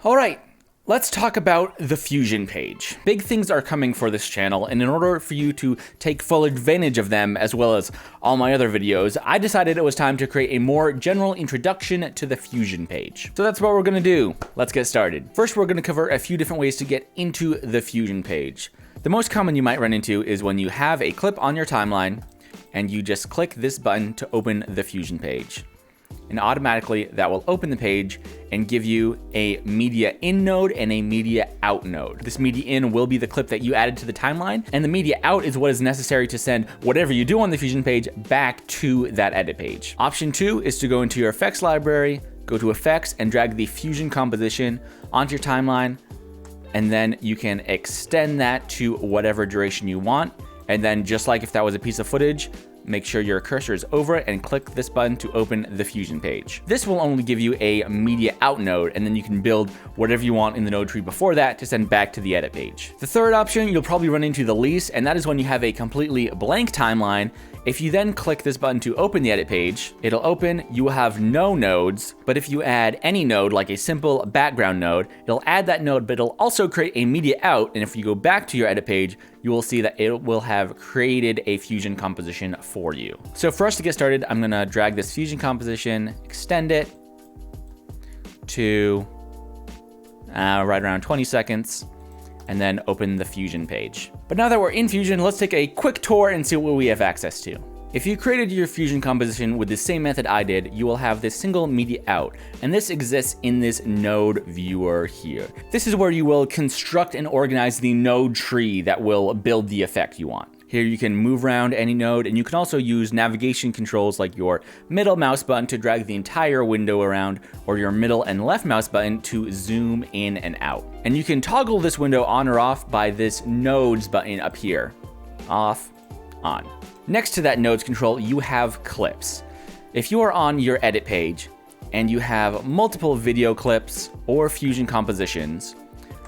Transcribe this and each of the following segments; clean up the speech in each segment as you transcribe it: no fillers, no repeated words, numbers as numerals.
All right, let's talk about the Fusion page. Big things are coming for this channel, and in order for you to take full advantage of them, as well as all my other videos, I decided it was time to create a more general introduction to the Fusion page. So that's what we're gonna do. Let's get started. First, we're gonna cover a few different ways to get into the Fusion page. The most common you might run into is when you have a clip on your timeline, and you just click this button to open the Fusion page. And automatically that will open the page and give you a media in node and a media out node. This media in will be the clip that you added to the timeline, and the media out is what is necessary to send whatever you do on the Fusion page back to that edit page. Option 2 is to go into your effects library, go to effects and drag the Fusion composition onto your timeline, and then you can extend that to whatever duration you want. And then just like if that was a piece of footage, make sure your cursor is over it and click this button to open the Fusion page. This will only give you a media out node, and then you can build whatever you want in the node tree before that to send back to the edit page. The third option you'll probably run into the least, and that is when you have a completely blank timeline. If you then click this button to open the edit page, it'll open, you will have no nodes, but if you add any node, like a simple background node, it'll add that node, but it'll also create a media out, and if you go back to your edit page, you will see that it will have created a Fusion composition for you. So for us to get started, I'm gonna drag this Fusion composition, extend it to right around 20 seconds, and then open the Fusion page. But now that we're in Fusion, let's take a quick tour and see what we have access to. If you created your Fusion composition with the same method I did, you will have this single media out, and this exists in this node viewer here. This is where you will construct and organize the node tree that will build the effect you want. Here you can move around any node, and you can also use navigation controls like your middle mouse button to drag the entire window around, or your middle and left mouse button to zoom in and out. And you can toggle this window on or off by this nodes button up here. Off, on. Next to that nodes control, you have clips. If you are on your edit page and you have multiple video clips or Fusion compositions,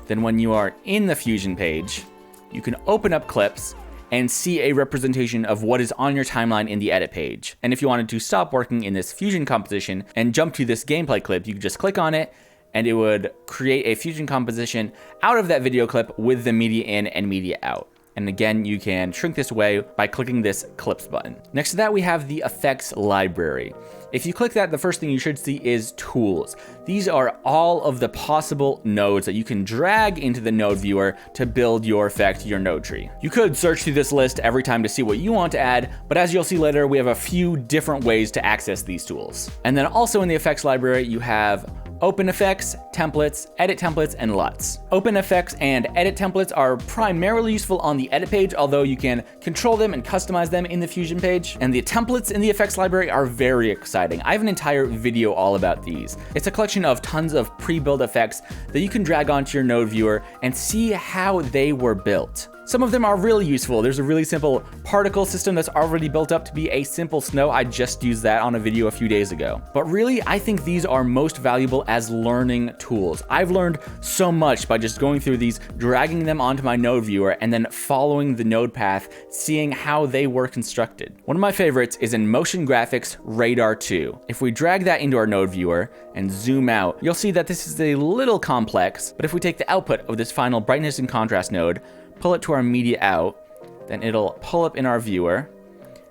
then when you are in the Fusion page, you can open up clips and see a representation of what is on your timeline in the edit page. And if you wanted to stop working in this Fusion composition and jump to this gameplay clip, you could just click on it and it would create a Fusion composition out of that video clip with the media in and media out. And again, you can shrink this away by clicking this clips button. Next to that, we have the effects library. If you click that, the first thing you should see is tools. These are all of the possible nodes that you can drag into the node viewer to build your effect, your node tree. You could search through this list every time to see what you want to add, but as you'll see later, we have a few different ways to access these tools. And then also in the effects library, you have Open Effects, Templates, Edit Templates, and LUTs. Open Effects and Edit Templates are primarily useful on the edit page, although you can control them and customize them in the Fusion page. And the templates in the effects library are very exciting. I have an entire video all about these. It's a collection of tons of pre-built effects that you can drag onto your node viewer and see how they were built. Some of them are really useful. There's a really simple particle system that's already built up to be a simple snow. I just used that on a video a few days ago. But really, I think these are most valuable as learning tools. I've learned so much by just going through these, dragging them onto my node viewer, and then following the node path, seeing how they were constructed. One of my favorites is in MotionVFX Radar 2. If we drag that into our node viewer and zoom out, you'll see that this is a little complex, but if we take the output of this final brightness and contrast node, pull it to our media out, then it'll pull up in our viewer,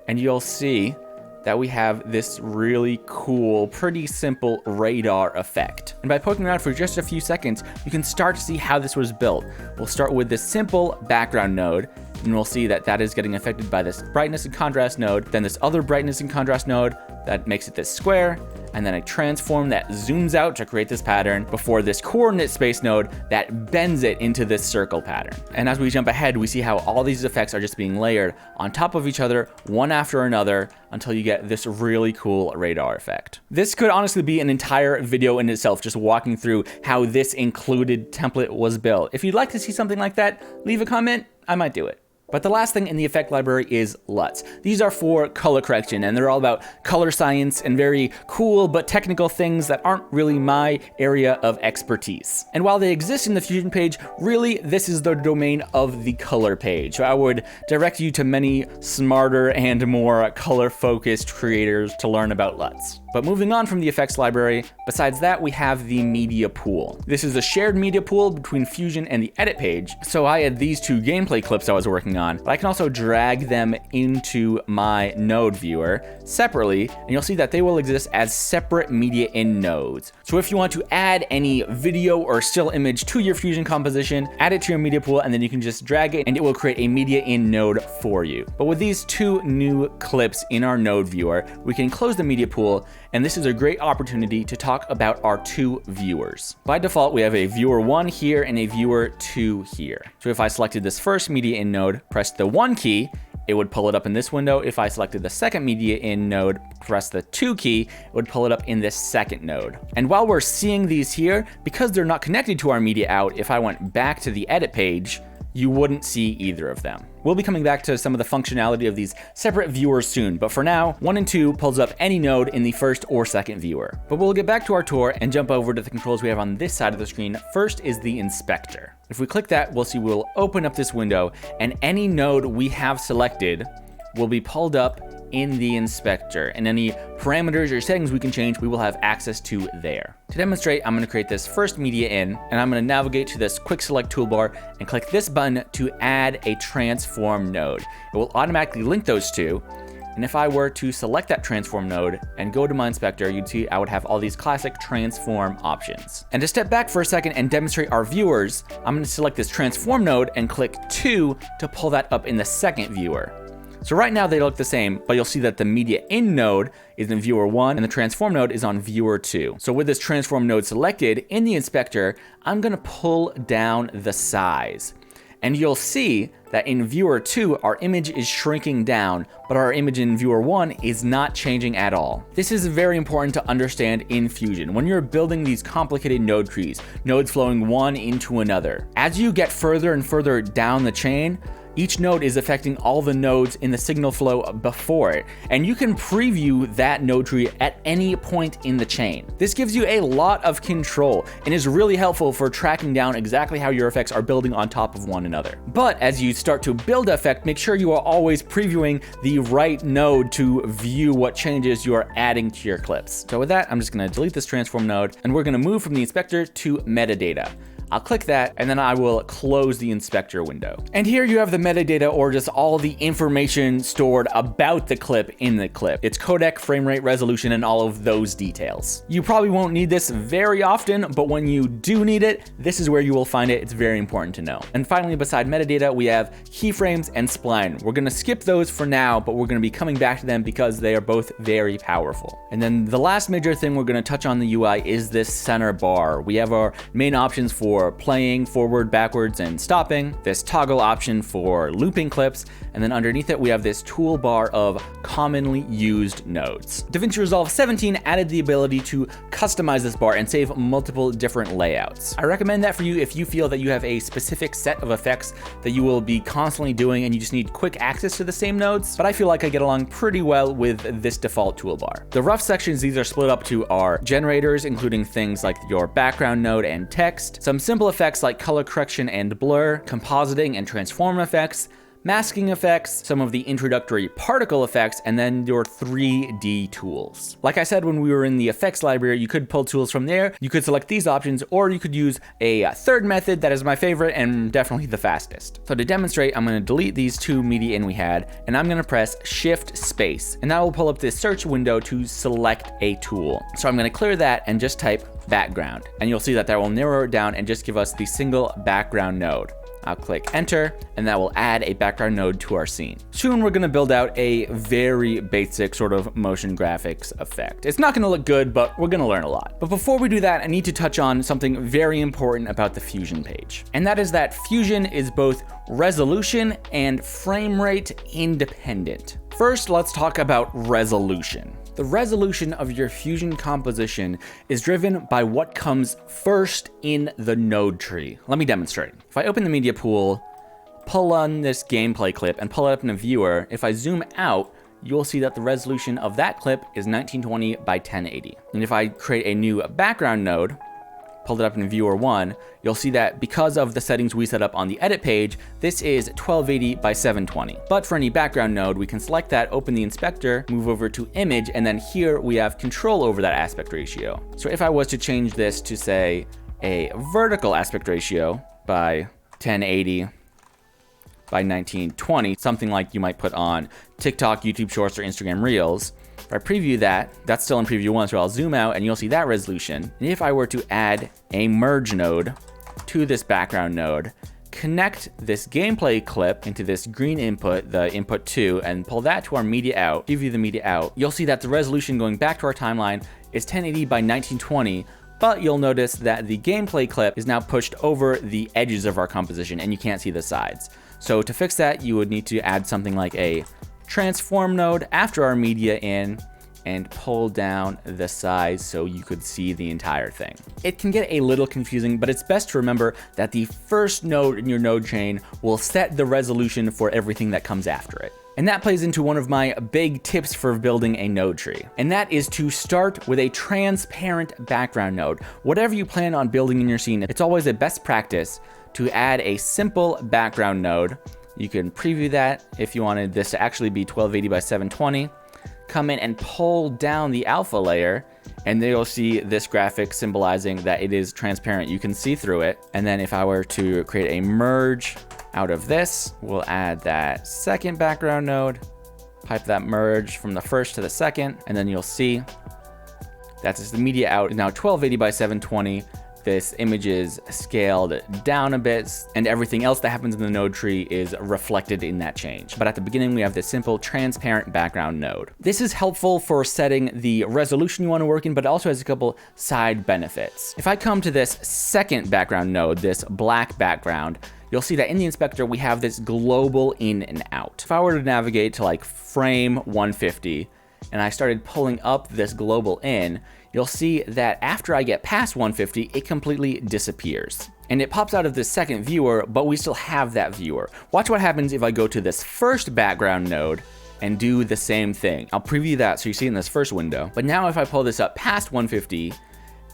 and you'll see that we have this really cool, pretty simple radar effect. And by poking around for just a few seconds, you can start to see how this was built. We'll start with this simple background node, and we'll see that that is getting affected by this brightness and contrast node, then this other brightness and contrast node that makes it this square, and then a transform that zooms out to create this pattern before this coordinate space node that bends it into this circle pattern. And as we jump ahead, we see how all these effects are just being layered on top of each other, one after another, until you get this really cool radar effect. This could honestly be an entire video in itself, just walking through how this included template was built. If you'd like to see something like that, leave a comment, I might do it. But the last thing in the effect library is LUTs. These are for color correction, and they're all about color science and very cool but technical things that aren't really my area of expertise. And while they exist in the Fusion page, really this is the domain of the color page. So I would direct you to many smarter and more color-focused creators to learn about LUTs. But moving on from the effects library, besides that, we have the media pool. This is a shared media pool between Fusion and the edit page. So I had these two gameplay clips I was working on, but I can also drag them into my node viewer separately, and you'll see that they will exist as separate media in nodes. So if you want to add any video or still image to your Fusion composition, add it to your media pool, and then you can just drag it and it will create a media in node for you. But with these two new clips in our node viewer, we can close the media pool, and this is a great opportunity to talk about our two viewers. By default, we have a viewer 1 here and a viewer 2 here. So if I selected this first media in node, press the 1 key, it would pull it up in this window. If I selected the second media in node, press the 2 key, it would pull it up in this second node. And while we're seeing these here, because they're not connected to our media out, if I went back to the edit page, you wouldn't see either of them. We'll be coming back to some of the functionality of these separate viewers soon, but for now, 1 and 2 pulls up any node in the first or second viewer. But we'll get back to our tour and jump over to the controls we have on this side of the screen. First is the inspector. If we click that, we'll see we'll open up this window, and any node we have selected will be pulled up in the inspector, and any parameters or settings we can change, we will have access to there. To demonstrate, I'm going to create this first media in, and I'm going to navigate to this quick select toolbar and click this button to add a transform node. It will automatically link those two. And if I were to select that transform node and go to my inspector, you'd see I would have all these classic transform options. And to step back for a second and demonstrate our viewers, I'm going to select this transform node and click 2 to pull that up in the second viewer. So right now they look the same, but you'll see that the media in node is in viewer 1 and the transform node is on viewer 2. So with this transform node selected in the inspector, I'm going to pull down the size. And you'll see that in viewer 2, our image is shrinking down, but our image in viewer 1 is not changing at all. This is very important to understand in Fusion. When you're building these complicated node trees, nodes flowing one into another, as you get further and further down the chain, each node is affecting all the nodes in the signal flow before it, and you can preview that node tree at any point in the chain. This gives you a lot of control and is really helpful for tracking down exactly how your effects are building on top of one another. But as you start to build an effect, make sure you are always previewing the right node to view what changes you are adding to your clips. So with that, I'm just going to delete this transform node, and we're going to move from the inspector to metadata. I'll click that, and then I will close the inspector window. And here you have the metadata, or just all the information stored about the clip in the clip. Its codec, frame rate, resolution, and all of those details. You probably won't need this very often, but when you do need it, this is where you will find it. It's very important to know. And finally, beside metadata, we have keyframes and spline. We're gonna skip those for now, but we're gonna be coming back to them because they are both very powerful. And then the last major thing we're gonna touch on the UI is this center bar. We have our main options for playing, forward, backwards, and stopping, this toggle option for looping clips, and then underneath it we have this toolbar of commonly used nodes. DaVinci Resolve 17 added the ability to customize this bar and save multiple different layouts. I recommend that for you if you feel that you have a specific set of effects that you will be constantly doing and you just need quick access to the same nodes, but I feel like I get along pretty well with this default toolbar. The rough sections, these are split up to our generators, including things like your background node and text, some simple effects like color correction and blur, compositing and transform effects, masking effects, some of the introductory particle effects, and then your 3D tools. Like I said, when we were in the effects library, you could pull tools from there. You could select these options, or you could use a third method that is my favorite and definitely the fastest. So to demonstrate, I'm going to delete these two media in we had, and I'm going to press Shift Space, and that will pull up this search window to select a tool. So I'm going to clear that and just type background, and you'll see that will narrow it down and just give us the single background node. I'll click enter, and that will add a background node to our scene. Soon we're gonna build out a very basic sort of motion graphics effect. It's not gonna look good, but we're gonna learn a lot. But before we do that, I need to touch on something very important about the Fusion page. And that is that Fusion is both resolution and frame rate independent. First, let's talk about resolution. The resolution of your Fusion composition is driven by what comes first in the node tree. Let me demonstrate. If I open the media pool, pull on this gameplay clip and pull it up in a viewer, if I zoom out, you'll see that the resolution of that clip is 1920 by 1080. And if I create a new background node, pull it up in viewer 1, you'll see that because of the settings we set up on the edit page, this is 1280 by 720. But for any background node, we can select that, open the inspector, move over to image, and then here we have control over that aspect ratio. So if I was to change this to say a vertical aspect ratio by 1080 by 1920, something like you might put on TikTok, YouTube Shorts, or Instagram Reels. If I preview that, that's still in preview 1, so I'll zoom out and you'll see that resolution. And if I were to add a merge node to this background node, connect this gameplay clip into this green input, the input 2, and pull that to our media out, preview the media out, you'll see that the resolution going back to our timeline is 1080 by 1920, but you'll notice that the gameplay clip is now pushed over the edges of our composition and you can't see the sides. So to fix that, you would need to add something like a transform node after our media in and pull down the size so you could see the entire thing. It can get a little confusing, but it's best to remember that the first node in your node chain will set the resolution for everything that comes after it. And that plays into one of my big tips for building a node tree. And that is to start with a transparent background node. Whatever you plan on building in your scene, it's always a best practice to add a simple background node. You can preview that if you wanted this to actually be 1280 by 720. Come in and pull down the alpha layer, and then you'll see this graphic symbolizing that it is transparent. You can see through it. And then if I were to create a merge out of this, we'll add that second background node, pipe that merge from the first to the second, and then you'll see that's the media out is now 1280 by 720. This image is scaled down a bit, and everything else that happens in the node tree is reflected in that change. But at the beginning, we have this simple transparent background node. This is helpful for setting the resolution you want to work in, but it also has a couple side benefits. If I come to this second background node, this black background, you'll see that in the inspector, we have this global in and out. If I were to navigate to like frame 150, and I started pulling up this global in, you'll see that after I get past 150, it completely disappears. And it pops out of this second viewer, but we still have that viewer. Watch what happens if I go to this first background node and do the same thing. I'll preview that so you see in this first window. But now if I pull this up past 150,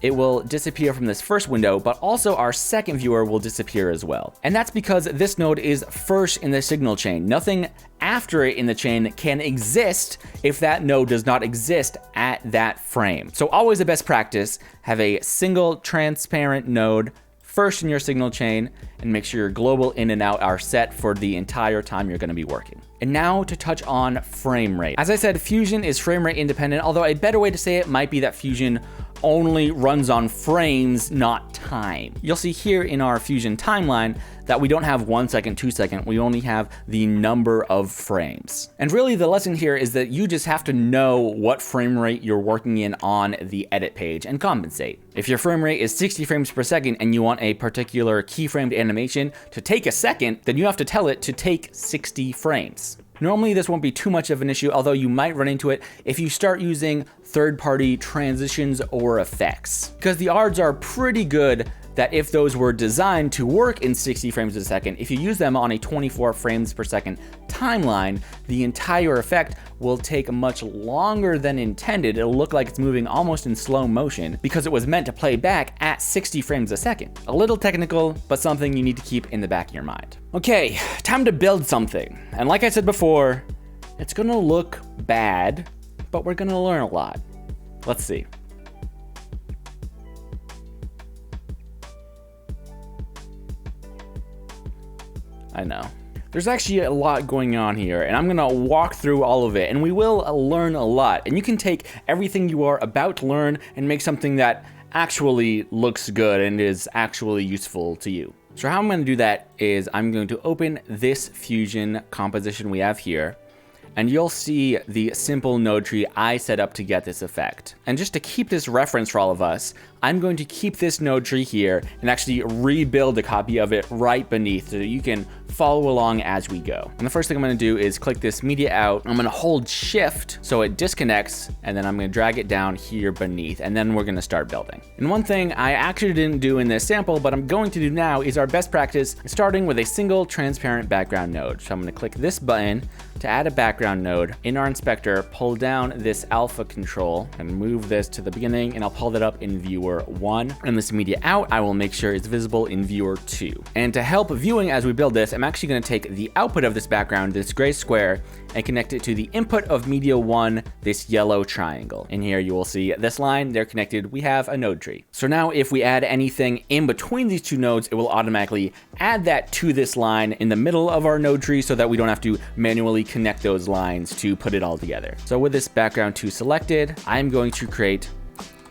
it will disappear from this first window, but also our second viewer will disappear as well. And that's because this node is first in the signal chain. Nothing after it in the chain can exist if that node does not exist at that frame. So always a best practice, have a single transparent node first in your signal chain and make sure your global in and out are set for the entire time you're going to be working. And now to touch on frame rate. As I said, Fusion is frame rate independent, although a better way to say it might be that Fusion only runs on frames, not time. You'll see here in our Fusion timeline that we don't have 1 second, 2 second, we only have the number of frames. And really the lesson here is that you just have to know what frame rate you're working in on the edit page and compensate. If your frame rate is 60 frames per second and you want a particular keyframed animation to take a second, then you have to tell it to take 60 frames. Normally this won't be too much of an issue, although you might run into it if you start using third-party transitions or effects, because the odds are pretty good that if those were designed to work in 60 frames a second, if you use them on a 24 frames per second timeline, the entire effect will take much longer than intended. It'll look like it's moving almost in slow motion because it was meant to play back at 60 frames a second. A little technical, but something you need to keep in the back of your mind. Okay, time to build something. And like I said before, it's gonna look bad, but we're gonna learn a lot. Let's see. I know. There's actually a lot going on here, and I'm gonna walk through all of it, and we will learn a lot. And you can take everything you are about to learn and make something that actually looks good and is actually useful to you. So how I'm gonna do that is I'm going to open this Fusion composition we have here, and you'll see the simple node tree I set up to get this effect. And just to keep this reference for all of us, I'm going to keep this node tree here and actually rebuild a copy of it right beneath so that you can follow along as we go. And the first thing I'm going to do is click this media out. I'm going to hold shift so it disconnects, and then I'm going to drag it down here beneath, and then we're going to start building. And one thing I actually didn't do in this sample, but I'm going to do now, is our best practice, starting with a single transparent background node. So I'm going to click this button to add a background node. In our inspector, pull down this alpha control and move this to the beginning, and I'll pull that up in viewer 1. And this media out, I will make sure it's visible in viewer 2. And to help viewing as we build this, I'm actually going to take the output of this background, this gray square, and connect it to the input of media 1, this yellow triangle. And here you will see this line, they're connected, we have a node tree. So now if we add anything in between these two nodes, it will automatically add that to this line in the middle of our node tree so that we don't have to manually connect those lines to put it all together. So with this background 2 selected, I'm going to create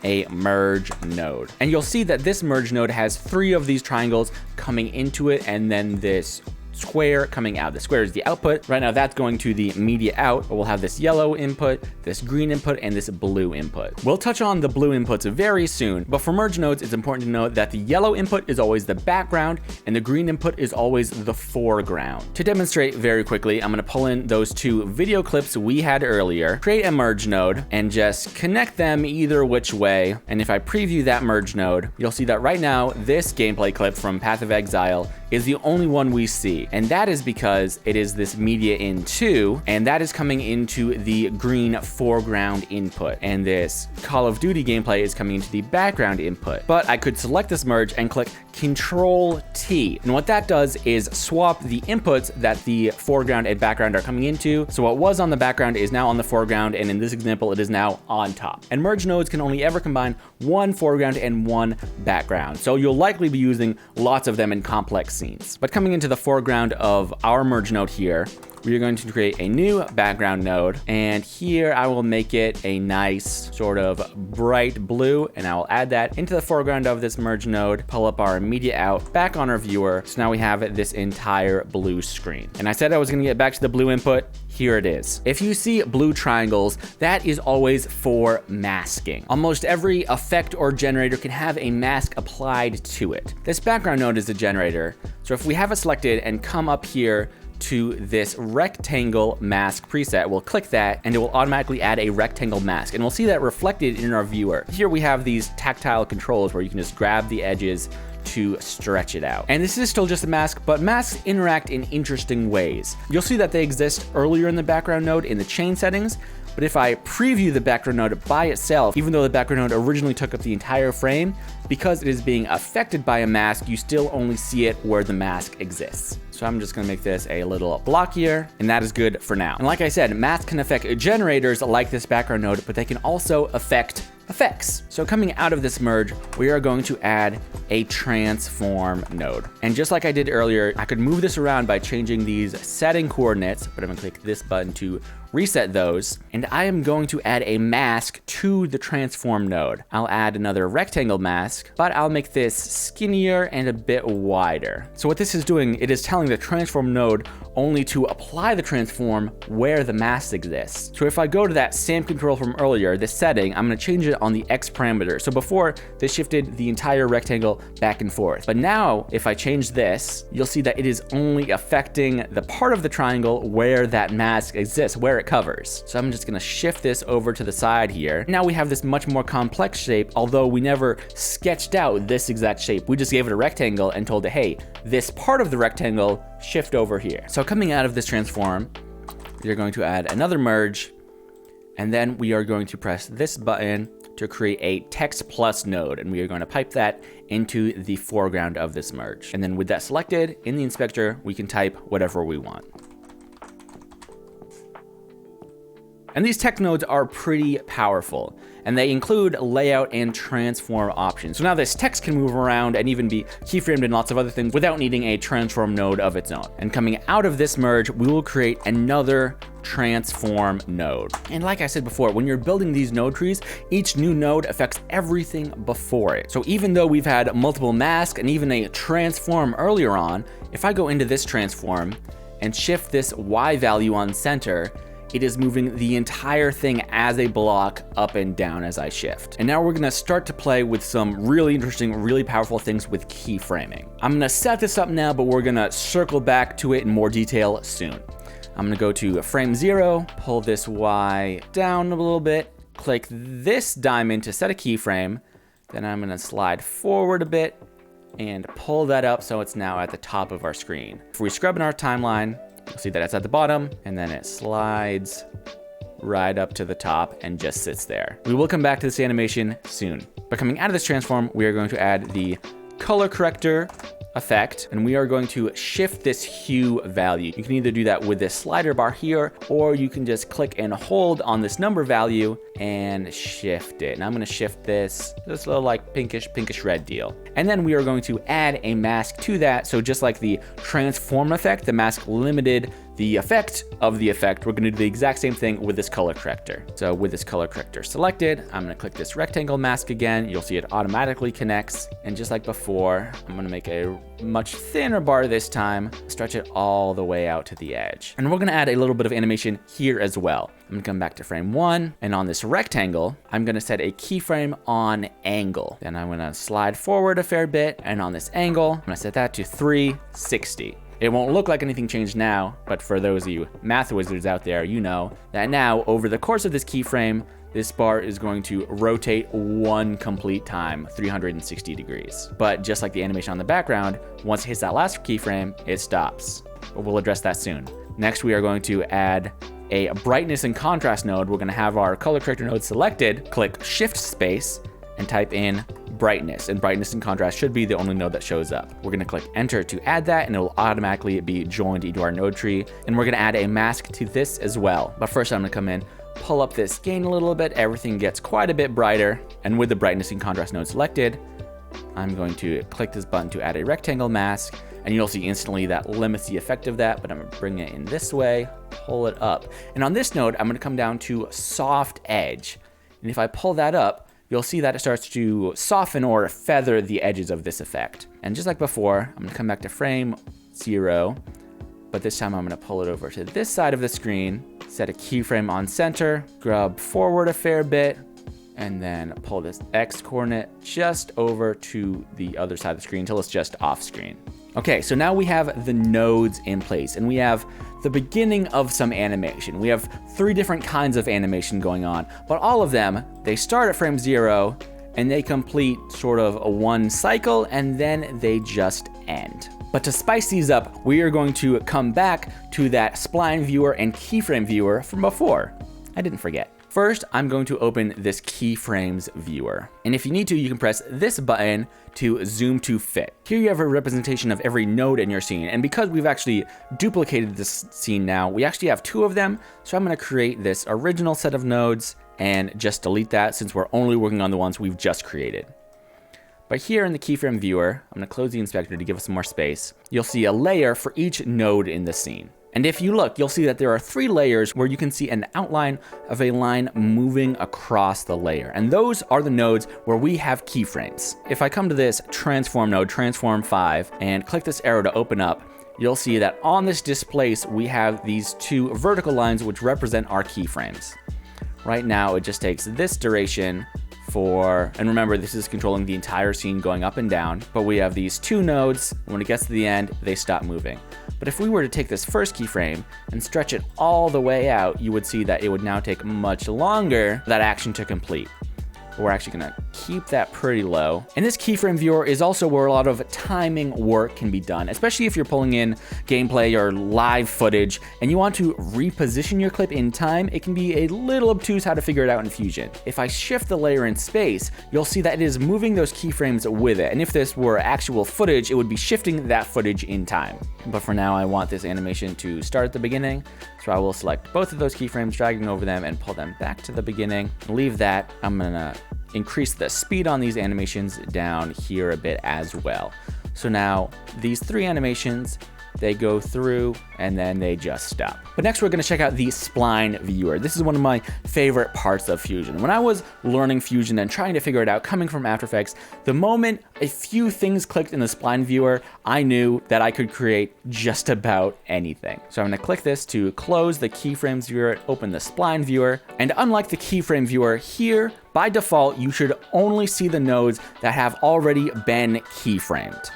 a merge node. And you'll see that this merge node has 3 of these triangles coming into it, and then this square coming out. The square is the output. Right now that's going to the media out. We'll have this yellow input, this green input, and this blue input. We'll touch on the blue inputs very soon, but for merge nodes, it's important to note that the yellow input is always the background and the green input is always the foreground. To demonstrate very quickly, I'm going to pull in those 2 video clips we had earlier, create a merge node, and just connect them either which way. And if I preview that merge node, you'll see that right now, this gameplay clip from Path of Exile is the only one we see. And that is because it is this media in 2, and that is coming into the green foreground input. And this Call of Duty gameplay is coming into the background input. But I could select this merge and click Control T. And what that does is swap the inputs that the foreground and background are coming into. So what was on the background is now on the foreground, and in this example, it is now on top. And merge nodes can only ever combine 1 foreground and 1 background. So you'll likely be using lots of them in complex scenes. But coming into the foreground of our merge node here, we are going to create a new background node, and here I will make it a nice sort of bright blue, and I will add that into the foreground of this merge node, pull up our media out back on our viewer. So now we have this entire blue screen. And I said I was going to get back to the blue input. Here it is. If you see blue triangles, that is always for masking. Almost every effect or generator can have a mask applied to it. This background node is a generator. So if we have it selected and come up here to this rectangle mask preset, we'll click that and it will automatically add a rectangle mask, and we'll see that reflected in our viewer. Here we have these tactile controls where you can just grab the edges to stretch it out. And this is still just a mask, but masks interact in interesting ways. You'll see that they exist earlier in the background node in the chain settings, but if I preview the background node by itself, even though the background node originally took up the entire frame, because it is being affected by a mask, you still only see it where the mask exists. So I'm just gonna make this a little blockier, and that is good for now. And like I said, masks can affect generators like this background node, but they can also affect effects. So coming out of this merge, we are going to add a transform node. And just like I did earlier, I could move this around by changing these setting coordinates, but I'm gonna click this button to reset those. And I am going to add a mask to the transform node. I'll add another rectangle mask, but I'll make this skinnier and a bit wider. So what this is doing, it is telling the transform node only to apply the transform where the mask exists. So if I go to that same control from earlier, this setting, I'm gonna change it on the X parameter. So before, this shifted the entire rectangle back and forth. But now, if I change this, you'll see that it is only affecting the part of the triangle where that mask exists, where it covers. So I'm just gonna shift this over to the side here. Now we have this much more complex shape, although we never sketched out this exact shape. We just gave it a rectangle and told it, hey, this part of the rectangle, shift over here. So coming out of this transform, we are going to add another merge, and then we are going to press this button to create a text plus node, and we are going to pipe that into the foreground of this merge. And then with that selected in the inspector, we can type whatever we want. And these text nodes are pretty powerful, and they include layout and transform options. So now this text can move around and even be keyframed in lots of other things without needing a transform node of its own. And coming out of this merge, we will create another transform node. And like I said before, when you're building these node trees, each new node affects everything before it. So even though we've had multiple masks and even a transform earlier on, if I go into this transform and shift this Y value on center, it is moving the entire thing as a block up and down as I shift. And now we're gonna start to play with some really interesting, really powerful things with keyframing. I'm gonna set this up now, but we're gonna circle back to it in more detail soon. I'm gonna go to frame 0, pull this Y down a little bit, click this diamond to set a keyframe, then I'm gonna slide forward a bit and pull that up so it's now at the top of our screen. If we scrub in our timeline, you'll see that it's at the bottom, and then it slides right up to the top and just sits there. We will come back to this animation soon. But coming out of this transform, we are going to add the color corrector effect, and we are going to shift this hue value. You can either do that with this slider bar here, or you can just click and hold on this number value and shift it. And I'm gonna shift this little like pinkish red deal. And then we are going to add a mask to that. So just like the transform effect, the mask limited the effect of the effect, we're gonna do the exact same thing with this color corrector. So with this color corrector selected, I'm gonna click this rectangle mask again. You'll see it automatically connects. And just like before, I'm gonna make a much thinner bar this time, stretch it all the way out to the edge. And we're gonna add a little bit of animation here as well. I'm gonna come back to frame 1, and on this rectangle, I'm gonna set a keyframe on angle. Then I'm gonna slide forward a fair bit, and on this angle, I'm gonna set that to 360. It won't look like anything changed now, but for those of you math wizards out there, you know that now over the course of this keyframe, this bar is going to rotate one complete time, 360 degrees. But just like the animation on the background, once it hits that last keyframe, it stops. But we'll address that soon. Next, we are going to add a brightness and contrast node. We're gonna have our color corrector node selected, click shift space, and type in brightness, and brightness and contrast should be the only node that shows up. We're gonna click enter to add that, and it will automatically be joined into our node tree. And we're gonna add a mask to this as well. But first I'm gonna come in, pull up this gain a little bit, everything gets quite a bit brighter. And with the brightness and contrast node selected, I'm going to click this button to add a rectangle mask, and you'll see instantly that limits the effect of that, but I'm gonna bring it in this way, pull it up. And on this node, I'm gonna come down to soft edge. And if I pull that up, you'll see that it starts to soften or feather the edges of this effect. And just like before, I'm gonna come back to frame 0, but this time I'm gonna pull it over to this side of the screen, set a keyframe on center, grab forward a fair bit, and then pull this X coordinate just over to the other side of the screen until it's just off screen. Okay, so now we have the nodes in place, and we have the beginning of some animation. We have 3 different kinds of animation going on, but all of them, they start at frame 0, and they complete sort of a one cycle, and then they just end. But to spice these up, we are going to come back to that spline viewer and keyframe viewer from before. I didn't forget. First, I'm going to open this keyframes viewer. And if you need to, you can press this button to zoom to fit. Here you have a representation of every node in your scene. And because we've actually duplicated this scene now, we actually have 2 of them. So I'm gonna create this original set of nodes and just delete that since we're only working on the ones we've just created. But here in the keyframe viewer, I'm gonna close the inspector to give us some more space. You'll see a layer for each node in the scene. And if you look, you'll see that there are 3 layers where you can see an outline of a line moving across the layer. And those are the nodes where we have keyframes. If I come to this transform node, transform 5, and click this arrow to open up, you'll see that on this displace, we have these 2 vertical lines which represent our keyframes. Right now, it just takes this duration for, and remember, this is controlling the entire scene going up and down, but we have these 2 nodes. When it gets to the end, they stop moving. But if we were to take this first keyframe and stretch it all the way out, you would see that it would now take much longer for that action to complete. We're actually gonna keep that pretty low. And this keyframe viewer is also where a lot of timing work can be done, especially if you're pulling in gameplay or live footage and you want to reposition your clip in time. It can be a little obtuse how to figure it out in Fusion. If I shift the layer in space, you'll see that it is moving those keyframes with it. And if this were actual footage, it would be shifting that footage in time. But for now, I want this animation to start at the beginning. So I will select both of those keyframes, dragging over them and pull them back to the beginning. Leave that. I'm gonna increase the speed on these animations down here a bit as well. So now these 3 animations they go through, and then they just stop. But next we're gonna check out the spline viewer. This is one of my favorite parts of Fusion. When I was learning Fusion and trying to figure it out coming from After Effects, the moment a few things clicked in the spline viewer, I knew that I could create just about anything. So I'm gonna click this to close the keyframes viewer, open the spline viewer, and unlike the keyframe viewer here, by default, you should only see the nodes that have already been keyframed.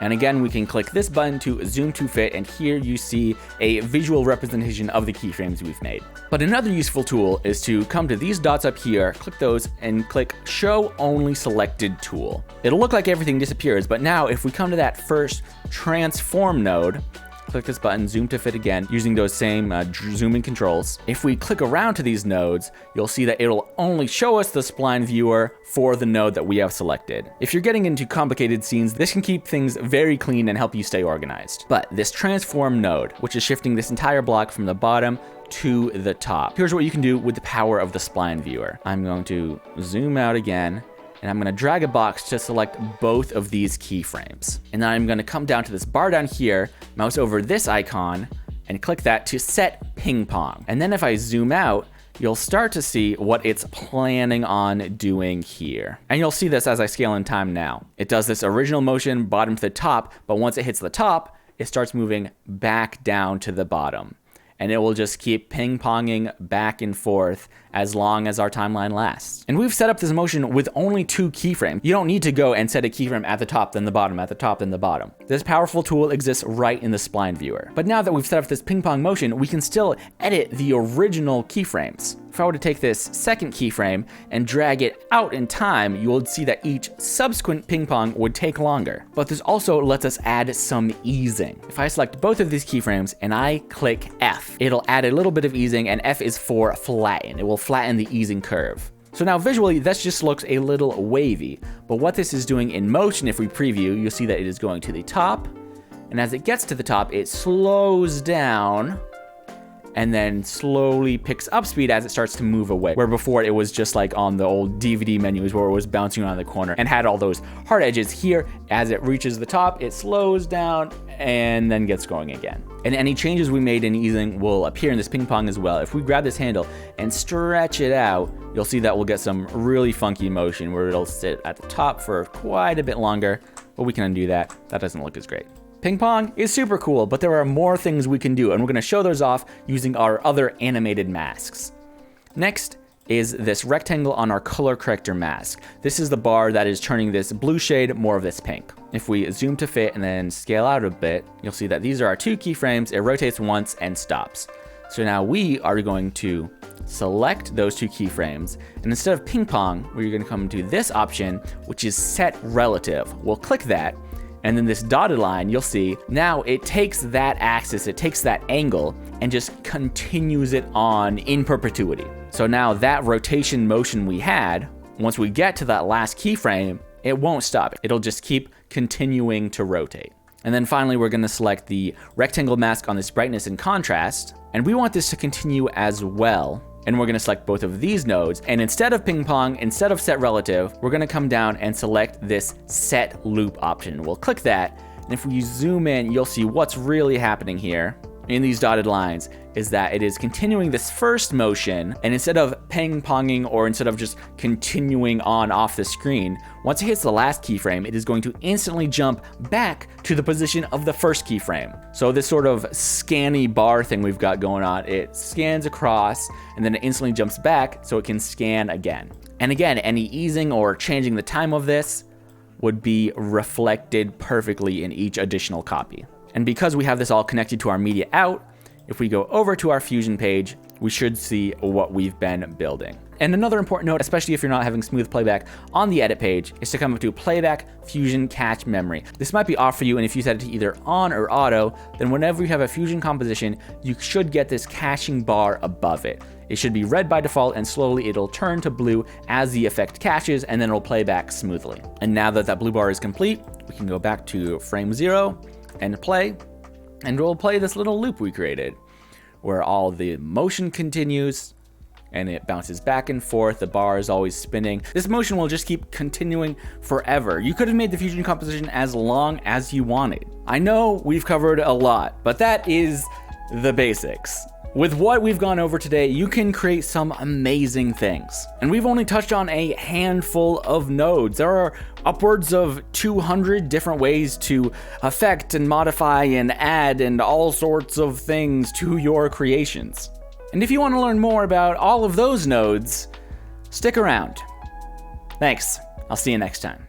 And again, we can click this button to zoom to fit, and here you see a visual representation of the keyframes we've made. But another useful tool is to come to these dots up here, click those, and click Show Only Selected Tool. It'll look like everything disappears, but now if we come to that first transform node, click this button, zoom to fit again, using those same zooming controls. If we click around to these nodes, you'll see that it'll only show us the spline viewer for the node that we have selected. If you're getting into complicated scenes, this can keep things very clean and help you stay organized. But this transform node, which is shifting this entire block from the bottom to the top. Here's what you can do with the power of the spline viewer. I'm going to zoom out again, and I'm gonna drag a box to select both of these keyframes. And then I'm gonna come down to this bar down here, mouse over this icon, and click that to set ping pong. And then if I zoom out, you'll start to see what it's planning on doing here. And you'll see this as I scale in time now. It does this original motion bottom to the top, but once it hits the top, it starts moving back down to the bottom. And it will just keep ping-ponging back and forth as long as our timeline lasts. And we've set up this motion with only 2 keyframes. You don't need to go and set a keyframe at the top, then the bottom, at the top, then the bottom. This powerful tool exists right in the spline viewer. But now that we've set up this ping-pong motion, we can still edit the original keyframes. If I were to take this second keyframe and drag it out in time, you would see that each subsequent ping pong would take longer. But this also lets us add some easing. If I select both of these keyframes and I click F, it'll add a little bit of easing, and F is for flatten. It will flatten the easing curve. So now visually, this just looks a little wavy. But what this is doing in motion, if we preview, you'll see that it is going to the top. And as it gets to the top, it slows down and then slowly picks up speed as it starts to move away. Where before it was just like on the old DVD menus where it was bouncing around the corner and had all those hard edges. Here, as it reaches the top, it slows down and then gets going again. And any changes we made in easing will appear in this ping pong as well. If we grab this handle and stretch it out, you'll see that we'll get some really funky motion where it'll sit at the top for quite a bit longer, but we can undo that. That doesn't look as great. Ping pong is super cool, but there are more things we can do, and we're gonna show those off using our other animated masks. Next is this rectangle on our color corrector mask. This is the bar that is turning this blue shade more of this pink. If we zoom to fit and then scale out a bit, you'll see that these are our 2 keyframes. It rotates once and stops. So now we are going to select those 2 keyframes, and instead of ping pong, we're gonna come to this option, which is set relative. We'll click that, and then this dotted line, you'll see, now it takes that axis, it takes that angle, and just continues it on in perpetuity. So now that rotation motion we had, once we get to that last keyframe, it won't stop. It'll just keep continuing to rotate. And then finally, we're gonna select the rectangle mask on this brightness and contrast, and we want this to continue as well. And we're gonna select both of these nodes, and instead of ping pong, instead of set relative, we're gonna come down and select this set loop option. We'll click that, and if we zoom in, you'll see what's really happening here in these dotted lines is that it is continuing this first motion, and instead of ping-ponging or instead of just continuing on off the screen, once it hits the last keyframe, it is going to instantly jump back to the position of the first keyframe. So this sort of scanny bar thing we've got going on, it scans across and then it instantly jumps back so it can scan again. And again, any easing or changing the time of this would be reflected perfectly in each additional copy. And because we have this all connected to our media out, if we go over to our Fusion page, we should see what we've been building. And another important note, especially if you're not having smooth playback on the edit page, is to come up to Playback Fusion Catch Memory. This might be off for you, and if you set it to either on or auto, then whenever you have a Fusion composition, you should get this caching bar above it. It should be red by default, and slowly it'll turn to blue as the effect caches, and then it'll play back smoothly. And now that that blue bar is complete, we can go back to frame 0 and play, and we'll play this little loop we created where all the motion continues and it bounces back and forth. The bar is always spinning. This motion will just keep continuing forever. You could have made the Fusion composition as long as you wanted. I know we've covered a lot, but that is the basics. With what we've gone over today, you can create some amazing things. And we've only touched on a handful of nodes. There are upwards of 200 different ways to affect and modify and add and all sorts of things to your creations. And if you want to learn more about all of those nodes, stick around. Thanks. I'll see you next time.